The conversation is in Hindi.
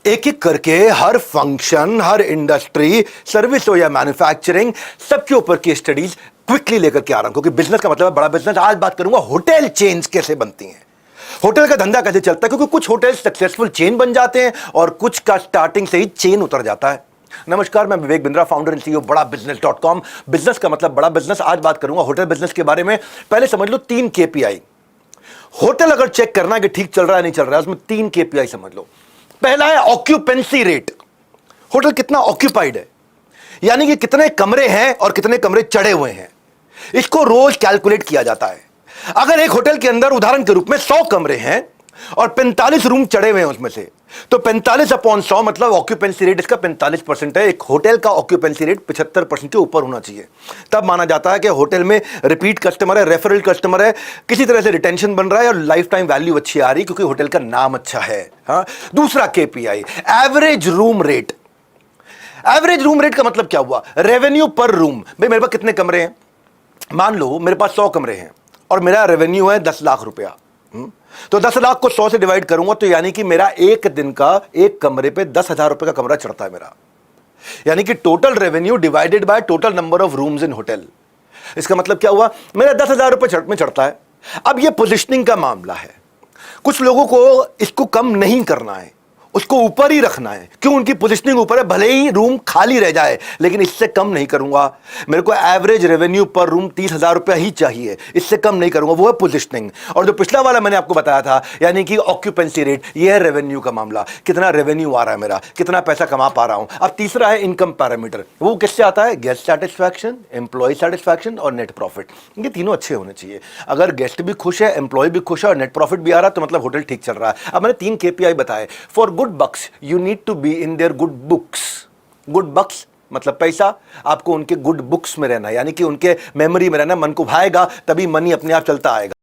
एक एक करके हर फंक्शन, हर इंडस्ट्री, सर्विस हो या मैन्युफैक्चरिंग, सबके ऊपर की स्टडीज क्विकली लेकर के आ रहा हूं, क्योंकि बिजनेस का मतलब है बड़ा बिजनेस। आज बात करूंगा होटल चेन्स कैसे बनती हैं, होटल का धंधा कैसे चलता है, क्योंकि कुछ होटल सक्सेसफुल चेन बन जाते हैं और कुछ का स्टार्टिंग से ही चेन उतर जाता है। नमस्कार, मैं Vivek Bindra, founder and CEO बड़ा बिजनेस.com। बिजनेस का मतलब बड़ा बिजनेस। आज बात करूंगा होटल बिजनेस के बारे में। पहले समझ लो 3 केपीआई। होटल अगर चेक करना है कि ठीक चल रहा है नहीं चल रहा है, उसमें 3 केपीआई समझ लो। पहला है ऑक्यूपेंसी रेट, होटल कितना ऑक्यूपाइड है, यानी कि कितने कमरे हैं और कितने कमरे चढ़े हुए हैं। इसको रोज कैलकुलेट किया जाता है। अगर एक होटल के अंदर उदाहरण के रूप में 100 कमरे हैं और 45 रूम चढ़े हुए हैं उसमें से, तो 45/100 मतलब ऑक्यूपेंसी रेट इसका 45% है। एक होटल का ऑक्यूपेंसी रेट 75% के ऊपर होना चाहिए, तब माना जाता है कि होटल में रिपीट कस्टमर है, रेफरल कस्टमर है, किसी तरह से रिटेंशन बन रहा है और लाइफ टाइम वैल्यू अच्छी आ रही है, क्योंकि होटल का नाम अच्छा है। हाँ, दूसरा KPI average room rate. Average room rate का मतलब क्या हुआ? रेवेन्यू पर रूम। भाई मेरे पास कितने कमरे हैं? मान लो मेरे पास 100 कमरे हैं और मेरा रेवेन्यू है 10 लाख रुपया। तो 10 लाख को 100 से डिवाइड करूंगा तो यानी कि मेरा एक दिन का एक कमरे पे 10,000 रुपए का कमरा चढ़ता है मेरा, यानी कि total revenue divided by total number of rooms in hotel. इसका मतलब क्या हुआ? मेरा 10,000 रुपए में चढ़ता है। अब ये पोजिशनिंग का मामला है। कुछ लोगों को इसको कम नहीं करना है, उसको ऊपर ही रखना है। क्यों? उनकी पोजीशनिंग ऊपर है, भले ही रूम खाली रह जाए, लेकिन इससे कम नहीं करूंगा। मेरे को एवरेज रेवेन्यू पर रूम 30,000 रुपया ही चाहिए, इससे कम नहीं करूंगा। वो है पोजीशनिंग। और जो पिछला वाला मैंने आपको बताया था, यानी कि ऑक्यूपेंसी रेट, ये है रेवेन्यू का मामला। कितना रेवेन्यू आ रहा है मेरा, कितना पैसा कमा पा रहा हूं। अब तीसरा है इनकम पैरामीटर। वो किससे आता है? गेस्ट सेटिस्फैक्शन, एम्प्लॉय सेटिस्फैक्शन और नेट प्रॉफिट। ये तीनों अच्छे होने चाहिए। अगर गेस्ट भी खुश है, एम्प्लॉय भी खुश है और नेट प्रॉफिट भी आ रहा है, तो मतलब होटल ठीक चल रहा है। अब मैंने 3 केपीआई बताए। For good bucks you need to be in their good books. Good bucks मतलब पैसा, आपको उनके गुड बुक्स में रहना, यानी कि उनके मेमोरी में रहना। मन को भाएगा तभी मनी अपने आप चलता आएगा।